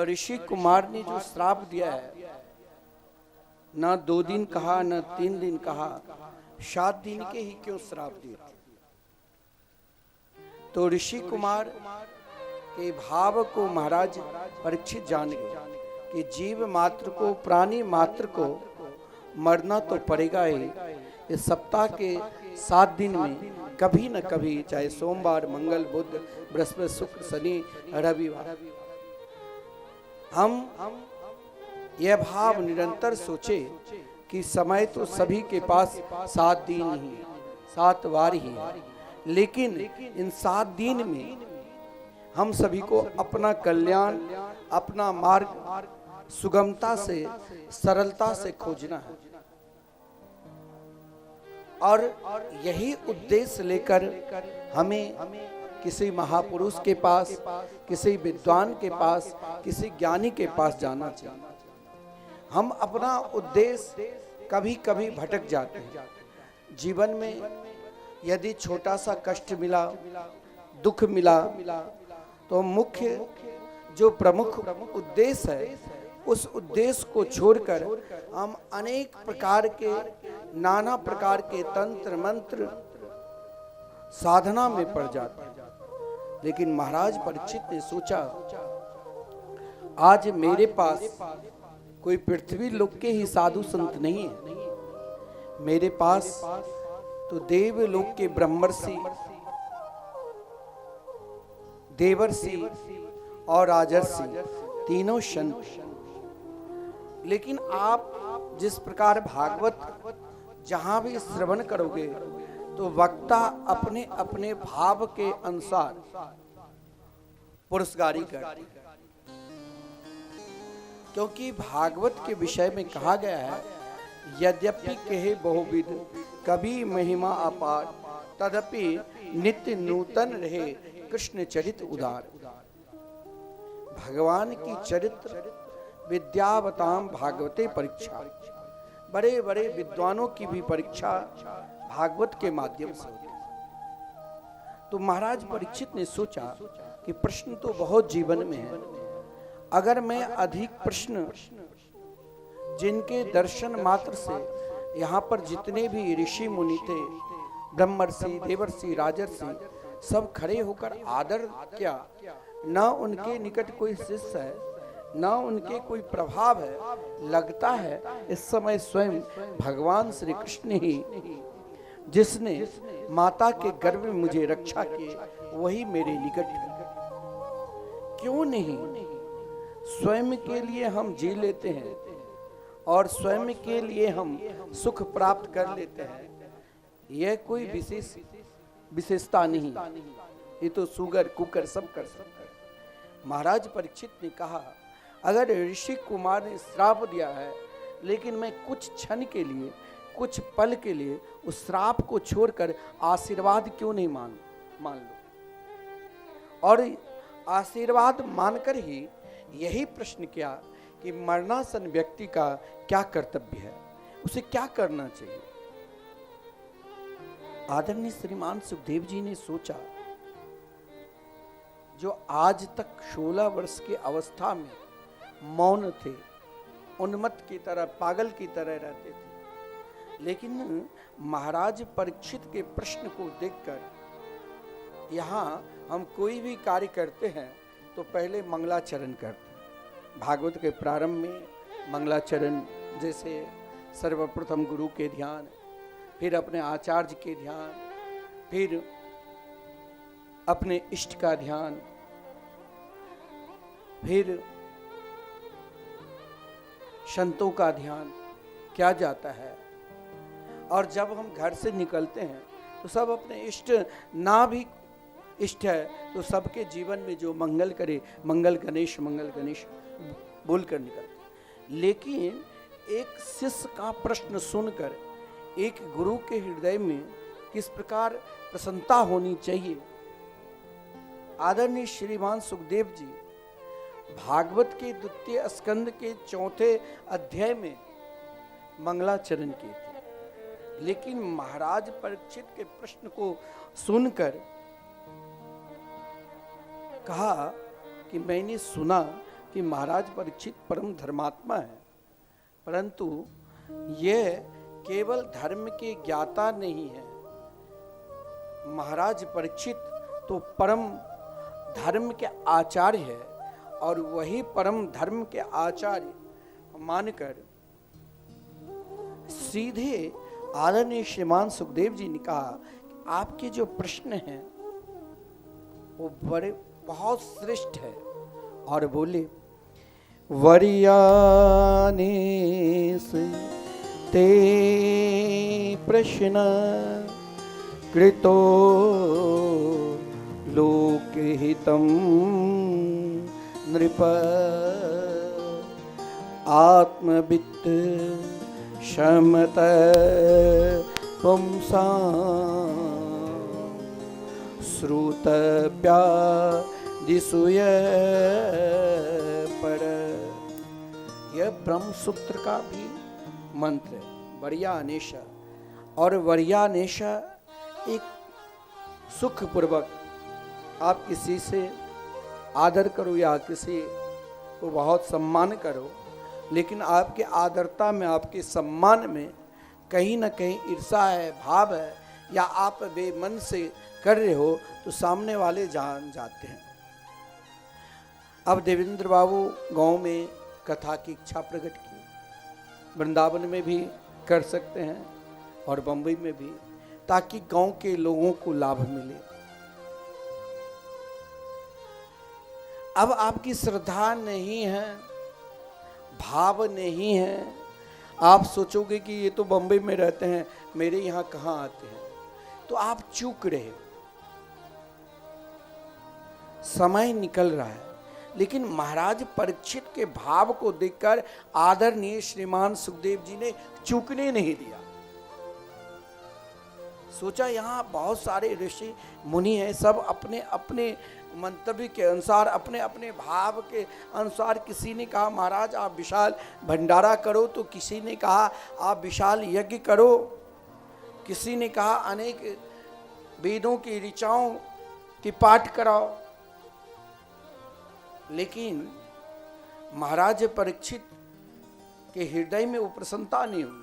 ऋषि कुमार ने जो श्राप दिया है, ना 2 दिन कहा ना 3 दिन कहा, 7 दिन के ही क्यों श्राप दिए थे। तो ऋषि कुमार के भाव को महाराज परीक्षित जान गए कि जीव मात्र को, प्राणी मात्र को मरना तो पड़ेगा ही। इस सप्ताह के 7 दिन में कभी न कभी, चाहे सोमवार, मंगल, बुध, बृहस्पति, शुक्र, शनि, रविवार, हम यह भाव निरंतर सोचे कि समय तो सभी के पास 7 दिन ही, 7 वार ही है, लेकिन इन 7 दिन में हम सभी को अपना कल्याण, अपना मार्ग सुगमता से, सरलता से खोजना है। और यही उद्देश्य लेकर हमें किसी महापुरुष के पास, किसी विद्वान के पास, किसी ज्ञानी के पास जाना चाहिए। हम अपना उद्देश्य कभी कभी भटक जाते हैं। जीवन में यदि छोटा सा कष्ट मिला, दुख मिला, तो मुख्य जो प्रमुख उद्देश्य है, उस उद्देश्य को छोड़कर हम अनेक प्रकार के, नाना प्रकार के तंत्र मंत्र साधना में पड़ जाते हैं। लेकिन महाराज परीक्षित ने सोचा, आज मेरे पास कोई पृथ्वी लोक के ही साधु संत नहीं है, मेरे पास तो देवलोक के ब्रह्मर्षि, देवर्षि और राजर्षि तीनों संत। लेकिन आप जिस प्रकार भागवत जहां भी श्रवण करोगे तो वक्ता अपने अपने भाव के अनुसार पुरस्कारी करते, क्योंकि भागवत के विषय में कहा गया है, यद्यपि कहे बहुविध कभी महिमा अपार, तदपि नित्य नूतन रहे कृष्ण चरित उदार। भगवान की चरित्र विद्यावताम भागवते परीक्षा, बड़े बड़े विद्वानों की भी परीक्षा भागवत के माध्यम से होती है। तो महाराज परीक्षित ने सोचा कि प्रश्न तो बहुत जीवन में है, अगर मैं अधिक प्रश्न, जिनके दर्शन मात्र से यहाँ पर जितने भी ऋषि मुनि थे, ब्रह्मर्षि, देवर्षि, राजर्षि, सब खड़े होकर आदर किया, न उनके निकट कोई शिष्य है, न उनके कोई प्रभाव है, लगता है इस समय स्वयं भगवान श्री कृष्ण ही, जिसने माता के गर्भ में मुझे रक्षा की, वही मेरे निकट है। क्यों नहीं स्वयं के लिए हम जी लेते हैं और स्वयं के लिए हम सुख प्राप्त कर लेते हैं। यह कोई विशेषता नहीं, ये तो सुगर कुकर सब कर सकते हैं। महाराज परीक्षित ने कहा, अगर ऋषि कुमार ने श्राप दिया है, लेकिन मैं कुछ क्षण के लिए, कुछ पल के लिए उस श्राप को छोड़कर आशीर्वाद क्यों नहीं मान लो। और आशीर्वाद मानकर ही यही प्रश्न किया कि मरणासन व्यक्ति का क्या कर्तव्य है, उसे क्या करना चाहिए। आदरणीय श्रीमान सुखदेव जी ने सोचा, जो आज तक 16 वर्ष की अवस्था में मौन थे, उन्मत्त की तरह, पागल की तरह रहते थे, लेकिन महाराज परीक्षित के प्रश्न को देखकर, यहाँ हम कोई भी कार्य करते हैं तो पहले मंगलाचरण करते हैं। भागवत के प्रारंभ में मंगलाचरण, जैसे सर्वप्रथम गुरु के ध्यान, फिर अपने आचार्य के ध्यान, फिर अपने इष्ट का ध्यान, फिर संतों का ध्यान किया जाता है। और जब हम घर से निकलते हैं तो सब अपने इष्ट, ना भी इष्ट है तो सबके जीवन में जो मंगल करे, मंगल गणेश बोलकर निकलते। लेकिन एक शिष्य का प्रश्न सुनकर एक गुरु के हृदय में किस प्रकार प्रसन्नता होनी चाहिए। आदरणीय श्रीमान सुखदेव जी भागवत के 2 स्कंद के 4 अध्याय में मंगलाचरण किए थे, लेकिन महाराज परीक्षित के प्रश्न को सुनकर कहा कि मैंने सुना कि महाराज परीक्षित परम धर्मात्मा है, परंतु ये केवल धर्म के ज्ञाता नहीं है। महाराज परीक्षित तो परम धर्म के आचार्य है, और वही परम धर्म के आचार्य मानकर सीधे आदरणीय श्रीमान सुखदेव जी ने कहा कि आपके जो प्रश्न हैं वो बड़े बहुत श्रेष्ठ है, और बोले वर्यानेस ते प्रश्न कृतो लोकहितं नृप आत्मवित्त शमत पुंसा श्रुतव्या दिसूय पर। यह ब्रह्म सूत्र का भी मंत्र है, वर्यानेशा। और वर्यानेशा एक सुखपूर्वक आप किसी से आदर करो या किसी को बहुत सम्मान करो, लेकिन आपके आदरता में, आपके सम्मान में कहीं ना कहीं ईर्षा है, भाव है, या आप बेमन से कर रहे हो तो सामने वाले जान जाते हैं। अब देवेंद्र बाबू गांव में कथा की इच्छा प्रकट की, वृंदावन में भी कर सकते हैं और बंबई में भी, ताकि गांव के लोगों को लाभ मिले। अब आपकी श्रद्धा नहीं है, भाव नहीं है, आप सोचोगे कि ये तो बंबई में रहते हैं, मेरे यहाँ कहाँ आते हैं, तो आप चूक रहे। समय निकल रहा है, लेकिन महाराज परीक्षित के भाव को देखकर आदरणीय श्रीमान सुखदेव जी ने चूकने नहीं दिया। सोचा यहाँ बहुत सारे ऋषि मुनि हैं, सब अपने अपने मंतव्य के अनुसार, अपने अपने भाव के अनुसार, किसी ने कहा महाराज आप विशाल भंडारा करो, तो किसी ने कहा आप विशाल यज्ञ करो, किसी ने कहा अनेक वेदों की ऋचाओं की पाठ कराओ। लेकिन महाराज परीक्षित के हृदय में वो प्रसन्नता नहीं हुई।